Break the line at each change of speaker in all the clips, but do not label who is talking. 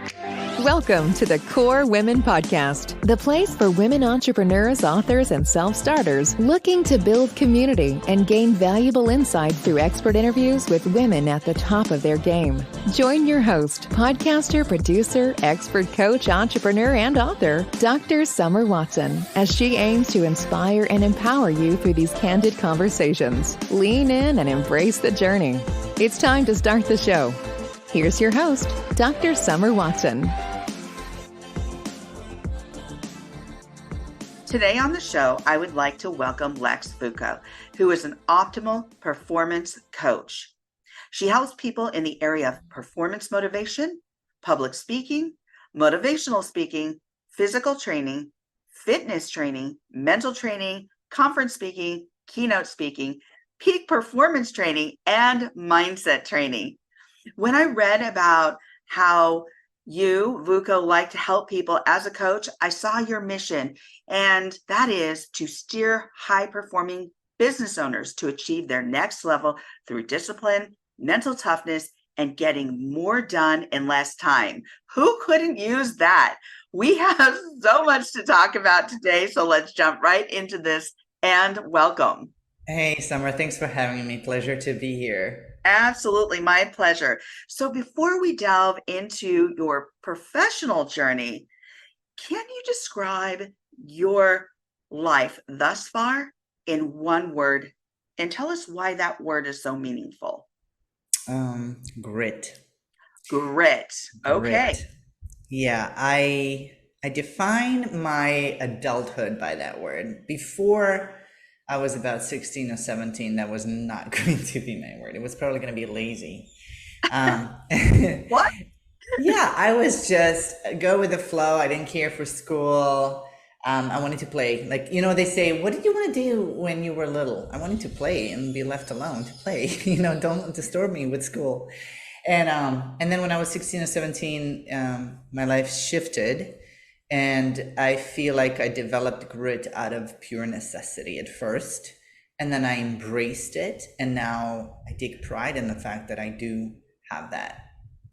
Welcome to the Core Women Podcast, the place for women entrepreneurs, authors, and self-starters looking to build community and gain valuable insight through expert interviews with women at the top of their game. Join your host, podcaster, producer, expert coach, entrepreneur, and author, Dr. Summer Watson, as she aims to inspire and empower you through these candid conversations. Lean in and embrace the journey. It's time to start the show. Here's your host, Dr. Summer Watson.
Today on the show, I would like to welcome Leks Vucko, who is an optimal performance coach. She helps people in the area of performance motivation, public speaking, motivational speaking, physical training, fitness training, mental training, conference speaking, keynote speaking, peak performance training, and mindset training. When I read about how you, Vucko, like to help people as a coach, I saw your mission, and that is to steer high-performing business owners to achieve their next level through discipline, mental toughness, and getting more done in less time. Who couldn't use that? We have so much to talk about today, so let's jump right into this, and welcome.
Hey, Summer, thanks for having me. Pleasure to be here.
Absolutely, my pleasure. So before we delve into your professional journey, can you describe your life thus far in one word and tell us why that word is so meaningful?
Grit.
Grit. Okay.
Grit. Yeah, I define my adulthood by that word. Before I was about 16 or 17, that was not going to be my word. It was probably going to be lazy.
What?
Yeah, I was just go with the flow. I didn't care for school. I wanted to play. Like, they say, what did you want to do when you were little? I wanted to play and be left alone to play. Don't disturb me with school. And then when I was 16 or 17, my life shifted. And I feel like I developed grit out of pure necessity at first. And then I embraced it. And now I take pride in the fact that I do have that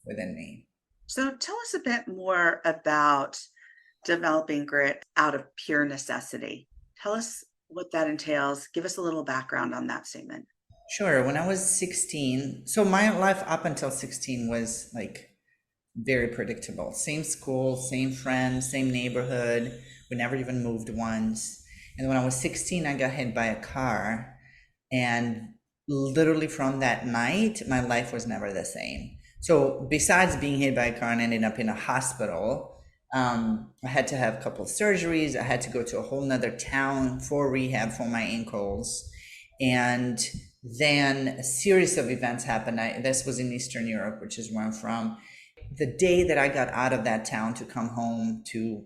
within me.
So tell us a bit more about developing grit out of pure necessity. Tell us what that entails. Give us a little background on that statement.
Sure. When I was 16, so my life up until 16 was like very predictable. Same school, same friends, same neighborhood. We never even moved once. And when I was 16, I got hit by a car. And literally from that night, my life was never the same. So besides being hit by a car and ending up in a hospital, I had to have a couple of surgeries. I had to go to a whole nother town for rehab for my ankles. And then a series of events happened. This was in Eastern Europe, which is where I'm from. The day that I got out of that town to come home to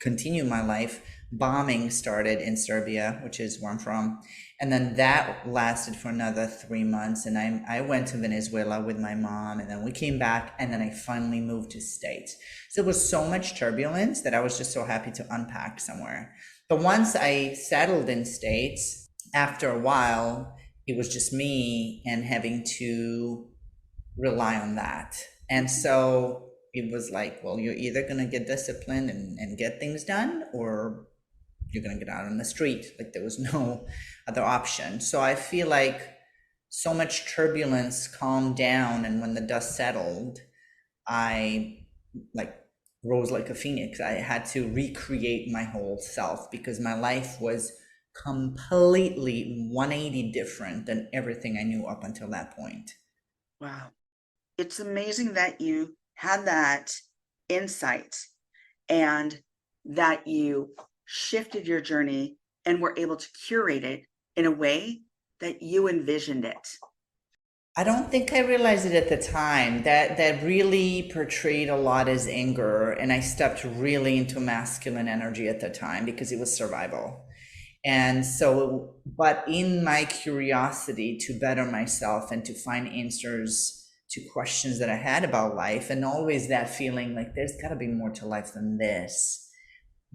continue my life, bombing started in Serbia, which is where I'm from. And then that lasted for another 3 months. And I went to Venezuela with my mom, and then we came back, and then I finally moved to States. So it was so much turbulence that I was just so happy to unpack somewhere. But once I settled in States, after a while, it was just me and having to rely on that. And so it was like, well, you're either going to get disciplined and get things done, or you're going to get out on the street. Like, there was no other option. So I feel like so much turbulence calmed down. And when the dust settled, I rose like a phoenix. I had to recreate my whole self because my life was completely 180 different than everything I knew up until that point.
Wow. It's amazing that you had that insight and that you shifted your journey and were able to curate it in a way that you envisioned it.
I don't think I realized it at the time. That really portrayed a lot as anger, and I stepped really into masculine energy at the time because it was survival. And so, but in my curiosity to better myself and to find answers to questions that I had about life, and always that feeling like there's got to be more to life than this,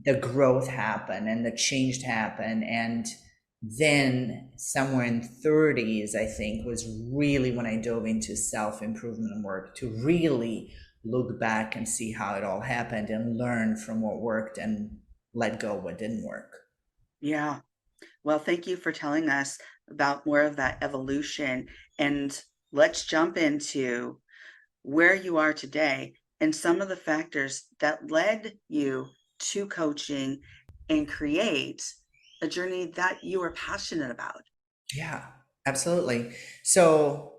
the growth happened and the change happened. And then somewhere in 30s, I think, was really when I dove into self-improvement work to really look back and see how it all happened and learn from what worked and let go what didn't work.
Yeah. Well, thank you for telling us about more of that evolution. And let's jump into where you are today and some of the factors that led you to coaching and create a journey that you are passionate about.
Yeah, absolutely. So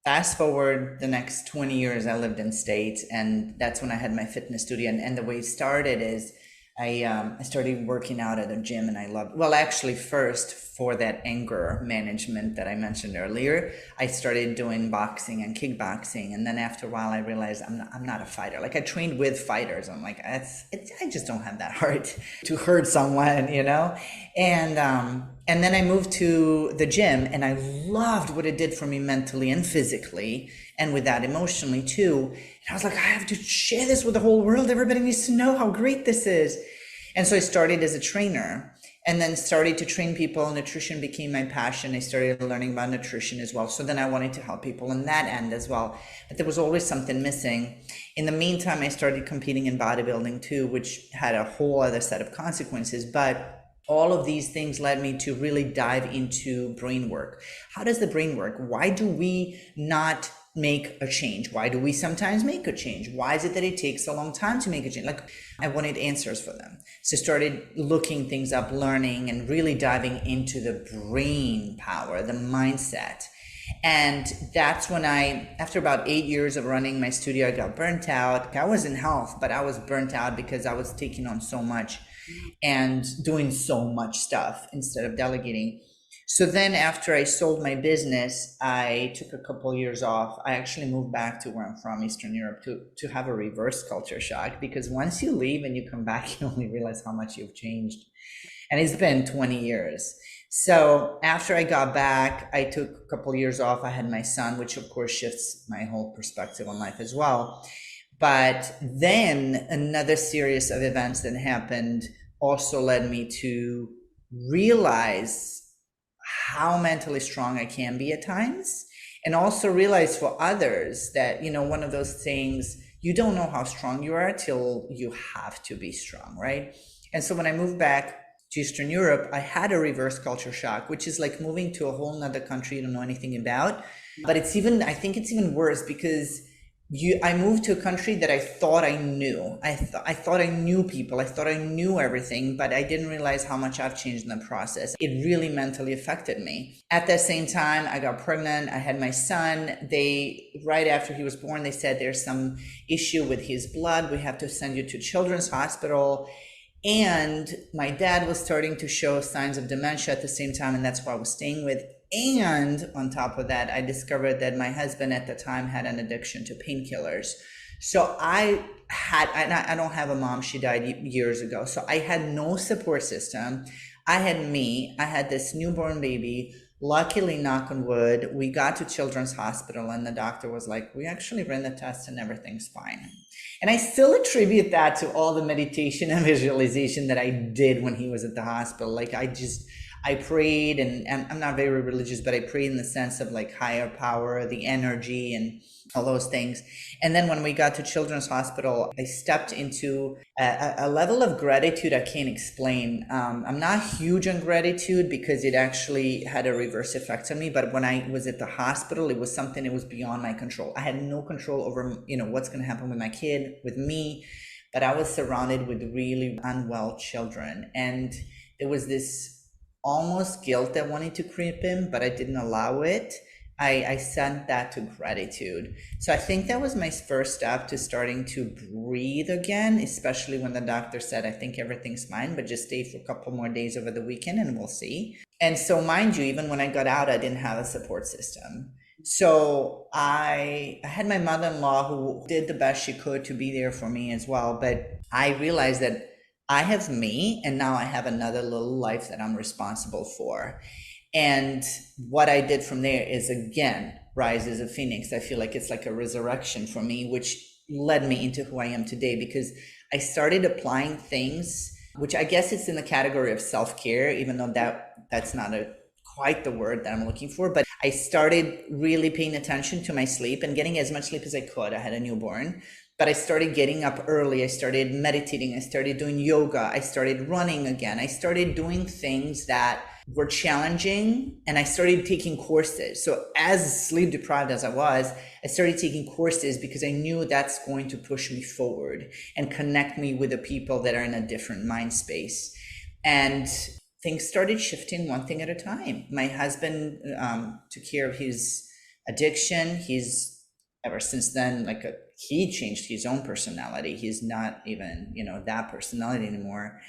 fast forward the next 20 years, I lived in States, and that's when I had my fitness studio. And the way it started is I started working out at a gym, and I loved, well, actually first for that anger management that I mentioned earlier, I started doing boxing and kickboxing. And then after a while, I realized I'm not a fighter. Like I trained with fighters. I'm like, I just don't have that heart to hurt someone, you know? And then I moved to the gym, and I loved what it did for me mentally and physically, and with that emotionally too. And I was like, I have to share this with the whole world. Everybody needs to know how great this is. And so I started as a trainer, and then started to train people. Nutrition became my passion. I started learning about nutrition as well. So then I wanted to help people in that end as well. But there was always something missing. In the meantime, I started competing in bodybuilding too, which had a whole other set of consequences. But all of these things led me to really dive into brain work. How does the brain work? Why do we not make a change? Why do we sometimes make a change? Why is it that it takes a long time to make a change? Like I wanted answers for them. So started looking things up, learning, and really diving into the brain power, the mindset. And that's when after about 8 years of running my studio, I got burnt out. I was in health, but I was burnt out because I was taking on so much and doing so much stuff instead of delegating. So then after I sold my business, I took a couple of years off. I actually moved back to where I'm from, Eastern Europe, to have a reverse culture shock, because once you leave and you come back, you only realize how much you've changed. And it's been 20 years. So after I got back, I took a couple of years off. I had my son, which of course shifts my whole perspective on life as well. But then another series of events that happened also led me to realize how mentally strong I can be at times, and also realize for others that, you know, one of those things, you don't know how strong you are till you have to be strong, right? And so when I moved back to Eastern Europe, I had a reverse culture shock, which is like moving to a whole nother country you don't know anything about. But I think it's even worse because I moved to a country that I thought I knew. I thought I knew people. I thought I knew everything, but I didn't realize how much I've changed in the process. It really mentally affected me. At the same time, I got pregnant. I had my son. Right after he was born, they said there's some issue with his blood. We have to send you to Children's Hospital. And my dad was starting to show signs of dementia at the same time, and that's who I was staying with. And on top of that, I discovered that my husband at the time had an addiction to painkillers. So I don't have a mom. She died years ago. So I had no support system. I had me. I had this newborn baby. Luckily, knock on wood, we got to Children's Hospital, and the doctor was like, we actually ran the test and everything's fine. And I still attribute that to all the meditation and visualization that I did when he was at the hospital. Like I prayed, and I'm not very religious, but I prayed in the sense of like higher power, the energy, and all those things. And then when we got to Children's Hospital, I stepped into a level of gratitude I can't explain. I'm not huge on gratitude because it actually had a reverse effect on me. But when I was at the hospital, it was something that was beyond my control. I had no control over, what's going to happen with my kid, with me. But I was surrounded with really unwell children. And there was this almost guilt that wanted to creep in, but I didn't allow it. I sent that to gratitude. So I think that was my first step to starting to breathe again, especially when the doctor said, I think everything's fine, but just stay for a couple more days over the weekend and we'll see. And so mind you, even when I got out, I didn't have a support system. So I had my mother-in-law who did the best she could to be there for me as well. But I realized that I have me, and now I have another little life that I'm responsible for. And what I did from there is, again, rise as a phoenix. I feel like it's like a resurrection for me, which led me into who I am today, because I started applying things, which I guess it's in the category of self-care, even though that's not a quite the word that I'm looking for, but I started really paying attention to my sleep and getting as much sleep as I could. I had a newborn, but I started getting up early. I started meditating. I started doing yoga. I started running again. I started doing things that were challenging, and I started taking courses. So as sleep deprived as I was, I started taking courses because I knew that's going to push me forward and connect me with the people that are in a different mind space. And things started shifting one thing at a time. My husband took care of his addiction. He's ever since then, he changed his own personality. He's not even, that personality anymore.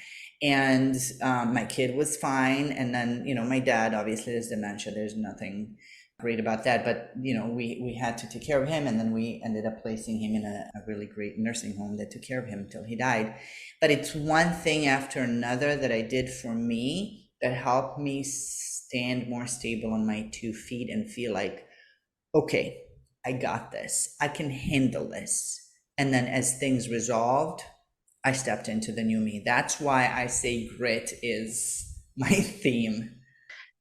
And my kid was fine. And then, my dad obviously has dementia. There's nothing great about that, but we had to take care of him, and then we ended up placing him in a really great nursing home that took care of him until he died. But it's one thing after another that I did for me that helped me stand more stable on my 2 feet and feel like, okay, I got this, I can handle this. And then as things resolved, I stepped into the new me. That's why I say grit is my theme.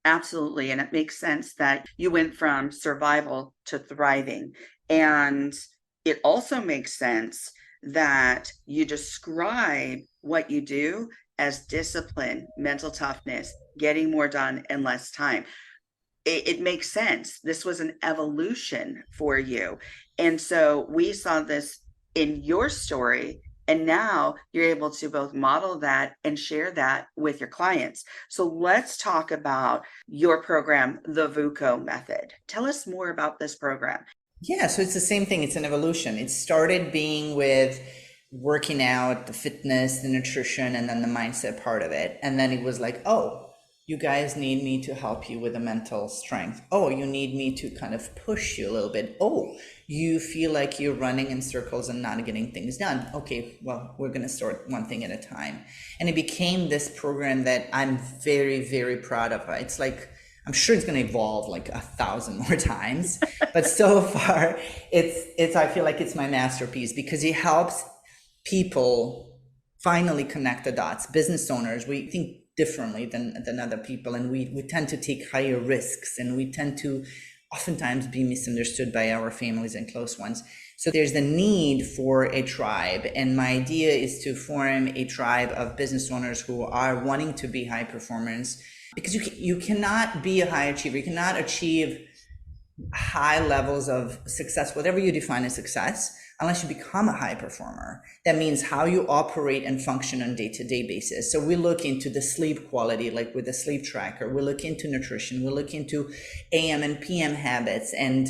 Absolutely. And it makes sense that you went from survival to thriving. And it also makes sense that you describe what you do as discipline, mental toughness, getting more done in less time. It makes sense. This was an evolution for you. And so we saw this in your story. And now you're able to both model that and share that with your clients. So let's talk about your program, the Vucko Method. Tell us more about this program.
Yeah, so it's the same thing. It's an evolution. It started being with working out, the fitness, the nutrition, and then the mindset part of it. And then it was like, oh, you guys need me to help you with the mental strength. Oh, you need me to kind of push you a little bit. Oh, you feel like you're running in circles and not getting things done. Okay, well, we're going to start one thing at a time. And it became this program that I'm very, very proud of. It's like, I'm sure it's going to evolve like 1,000 more times, but so far I feel like it's my masterpiece because it helps people finally connect the dots. Business owners, we think differently than other people, and we tend to take higher risks, and we tend to oftentimes be misunderstood by our families and close ones. So there's the need for a tribe, and my idea is to form a tribe of business owners who are wanting to be high performers, because you cannot be a high achiever. You cannot achieve high levels of success, whatever you define as success, unless you become a high performer. That means how you operate and function on a day-to-day basis. So we look into the sleep quality, like with the sleep tracker. We look into nutrition. We look into AM and PM habits, and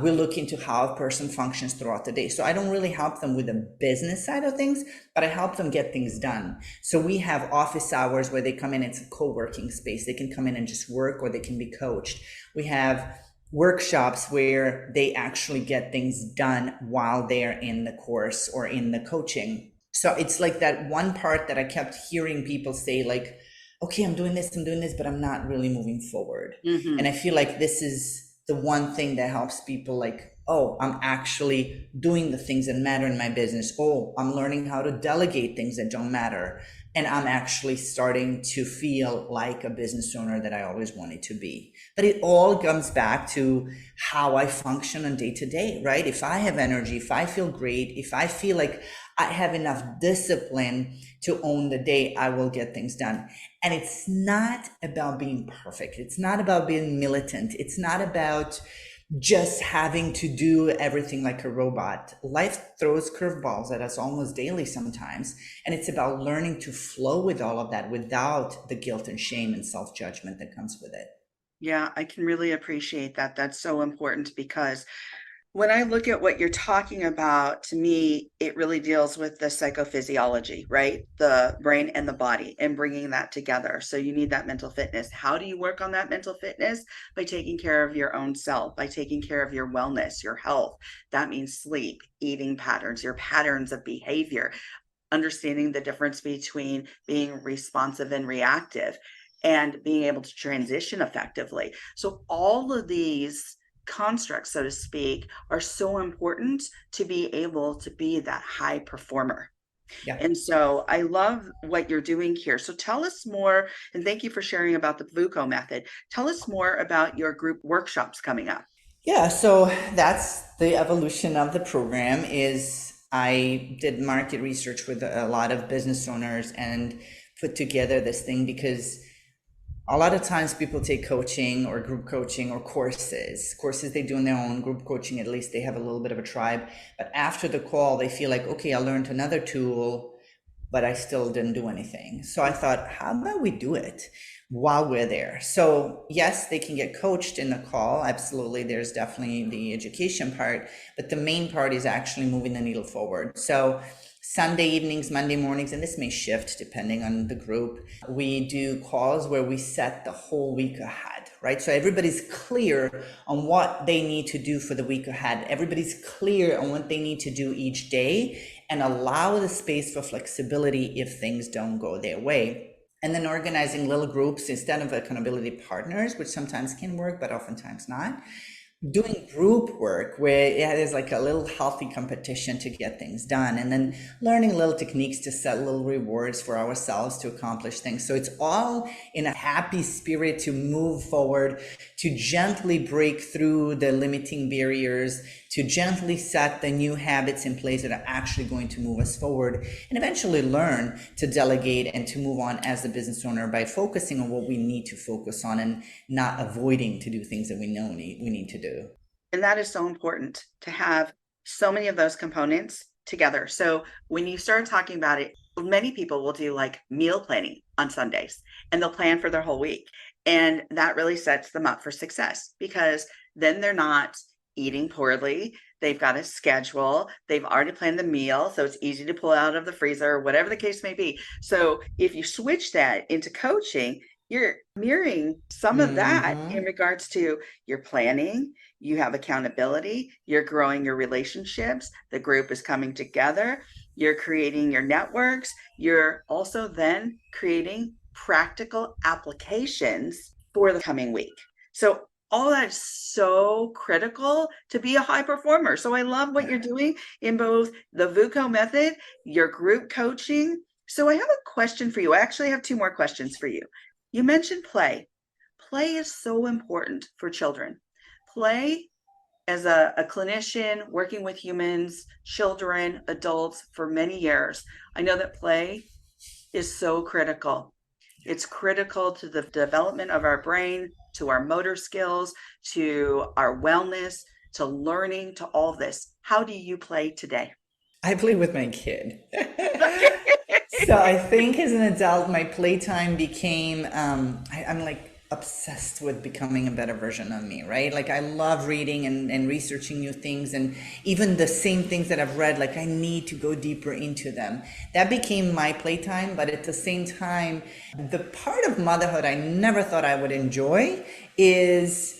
we look into how a person functions throughout the day. So I don't really help them with the business side of things, but I help them get things done. So we have office hours where they come in. It's a co-working space. They can come in and just work, or they can be coached. We have workshops where they actually get things done while they're in the course or in the coaching. So it's like that one part that I kept hearing people say, like, okay, I'm doing this, but I'm not really moving forward. Mm-hmm. And I feel like this is the one thing that helps people, like, oh, I'm actually doing the things that matter in my business. Oh, I'm learning how to delegate things that don't matter. And I'm actually starting to feel like a business owner that I always wanted to be. But it all comes back to how I function on day to day, right? If I have energy, if I feel great, if I feel like I have enough discipline to own the day, I will get things done. And it's not about being perfect. It's not about being militant. It's not about just having to do everything like a robot. Life throws curveballs at us almost daily sometimes. And it's about learning to flow with all of that without the guilt and shame and self-judgment that comes with it.
Yeah, I can really appreciate that. That's so important, because when I look at what you're talking about, to me, it really deals with the psychophysiology, right? The brain and the body, and bringing that together. So you need that mental fitness. How do you work on that mental fitness? By taking care of your own self, by taking care of your wellness, your health. That means sleep, eating patterns, your patterns of behavior, understanding the difference between being responsive and reactive, and being able to transition effectively. So all of these constructs, so to speak, are so important to be able to be that high performer.
Yeah.
And so I love what you're doing here. So tell us more, and thank you for sharing about the Vucko method. Tell us more about your group workshops coming up.
Yeah, so that's the evolution of the program. Is I did market research with a lot of business owners and put together this thing, because a lot of times people take coaching or group coaching or courses they do on their own. Group coaching, at least they have a little bit of a tribe, but after the call they feel like, okay, I learned another tool, but I still didn't do anything. So I thought, how about we do it while we're there? So yes, they can get coached in the call. Absolutely. There's definitely the education part, but the main part is actually moving the needle forward. So Sunday evenings, Monday mornings, and this may shift depending on the group, we do calls where we set the whole week ahead, right? So everybody's clear on what they need to do for the week ahead. Everybody's clear on what they need to do each day, and allow the space for flexibility if things don't go their way. And then organizing little groups instead of accountability partners, which sometimes can work, but oftentimes not. Doing group work where there's like a little healthy competition to get things done, and then learning little techniques to set little rewards for ourselves to accomplish things. So it's all in a happy spirit to move forward, to gently break through the limiting barriers, to gently set the new habits in place that are actually going to move us forward, and eventually learn to delegate and to move on as a business owner by focusing on what we need to focus on and not avoiding to do things that we know we need to do.
And that is so important to have so many of those components together. So when you start talking about it, many people will do like meal planning on Sundays, and they'll plan for their whole week. And that really sets them up for success, because then they're not eating poorly. They've got a schedule. They've already planned the meal. So it's easy to pull out of the freezer, whatever the case may be. So if you switch that into coaching, you're mirroring some of that in regards to your planning. You have accountability, you're growing your relationships, the group is coming together, you're creating your networks, you're also then creating practical applications for the coming week. So all that is so critical to be a high performer. So I love what you're doing in both the Vucko method, your group coaching. So I have a question for you. I actually have two more questions for you. You mentioned play. Play is so important for children. Play, as a clinician working with humans, children, adults for many years, I know that play is so critical. It's critical to the development of our brain, to our motor skills, to our wellness, to learning, to all of this. How do you play today?
I play with my kid. So I think as an adult, my playtime became, I'm like obsessed with becoming a better version of me, right? Like I love reading and researching new things, and even the same things that I've read, like I need to go deeper into them. That became my playtime, but at the same time, the part of motherhood I never thought I would enjoy is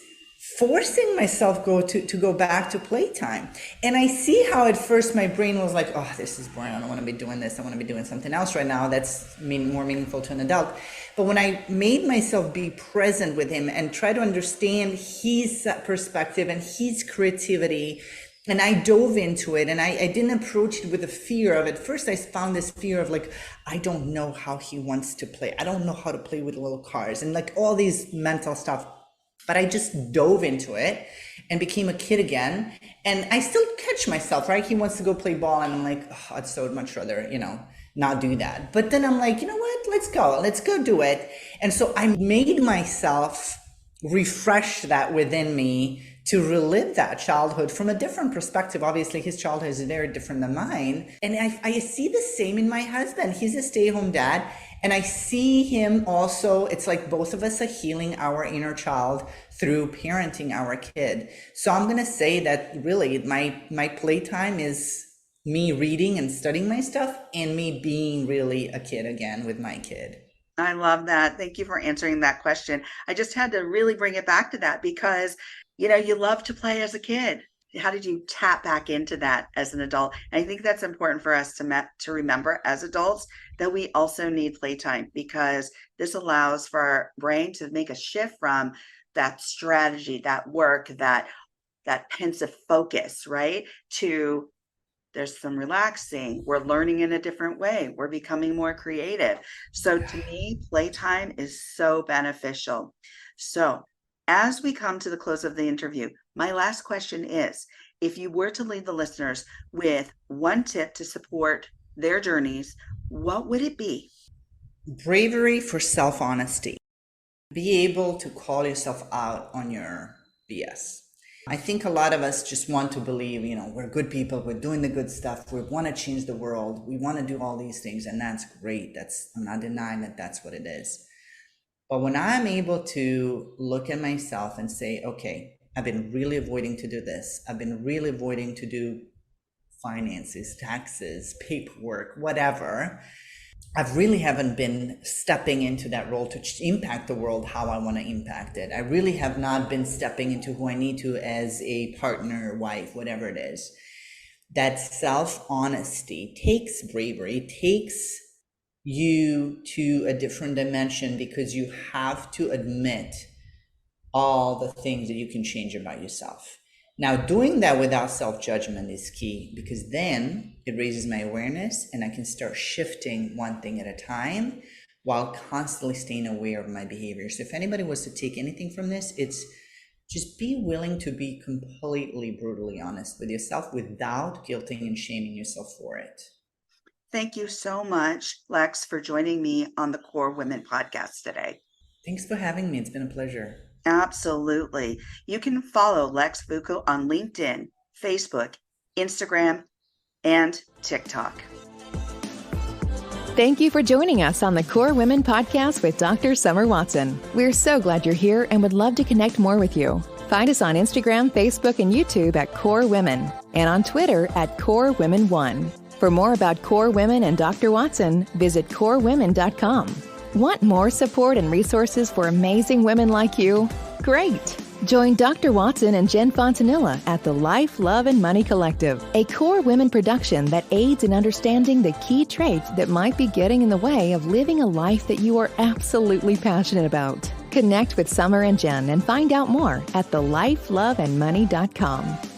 forcing myself to go back to playtime. And I see how at first my brain was like, oh, this is boring. I don't want to be doing this. I want to be doing something else right now that's more meaningful to an adult. But when I made myself be present with him and try to understand his perspective and his creativity, and I dove into it, and I didn't approach it with a fear of, at first I found this fear of like, I don't know how he wants to play. I don't know how to play with little cars and like all these mental stuff. But I just dove into it and became a kid again. And I still catch myself, right? He wants to go play ball, and I'm like, oh, I'd so much rather, not do that. But then I'm like, you know what? Let's go do it. And so I made myself refresh that within me to relive that childhood from a different perspective. Obviously, his childhood is very different than mine. And I see the same in my husband. He's a stay-at-home dad. And I see him also, it's like both of us are healing our inner child through parenting our kid. So I'm going to say that really my playtime is me reading and studying my stuff, and me being really a kid again with my kid.
I love that. Thank you for answering that question. I just had to really bring it back to that because, you love to play as a kid. How did you tap back into that as an adult? And I think that's important for us to remember as adults, that we also need playtime, because this allows for our brain to make a shift from that strategy, that work, that pensive focus, right, to there's some relaxing. We're learning in a different way. We're becoming more creative. So to me, playtime is so beneficial. So as we come to the close of the interview, my last question is, if you were to leave the listeners with one tip to support their journeys, what would it be?
Bravery for self-honesty. Be able to call yourself out on your BS. I think a lot of us just want to believe, we're good people, we're doing the good stuff, we want to change the world, we want to do all these things, and that's great. I'm not denying that that's what it is. But when I'm able to look at myself and say, okay, I've been really avoiding to do this, I've been really avoiding to do finances, taxes, paperwork, whatever, I really haven't been stepping into that role to impact the world how I want to impact it. I really have not been stepping into who I need to as a partner, wife, whatever it is. That self-honesty takes bravery, takes you to a different dimension, because you have to admit all the things that you can change about yourself. Now, doing that without self-judgment is key, because then it raises my awareness and I can start shifting one thing at a time while constantly staying aware of my behavior. So if anybody was to take anything from this, it's just be willing to be completely brutally honest with yourself without guilting and shaming yourself for it.
Thank you so much, Leks, for joining me on the Core Women podcast today.
Thanks for having me. It's been a pleasure.
Absolutely. You can follow Leks Vucko on LinkedIn, Facebook, Instagram, and TikTok.
Thank you for joining us on the Core Women podcast with Dr. Summer Watson. We're so glad you're here and would love to connect more with you. Find us on Instagram, Facebook, and YouTube at Core Women, and on Twitter at Core Women 1. For more about Core Women and Dr. Watson, visit corewomen.com. Want more support and resources for amazing women like you? Great! Join Dr. Watson and Jen Fontanilla at the Life, Love, and Money Collective, a Core Women production that aids in understanding the key traits that might be getting in the way of living a life that you are absolutely passionate about. Connect with Summer and Jen and find out more at thelifeloveandmoney.com.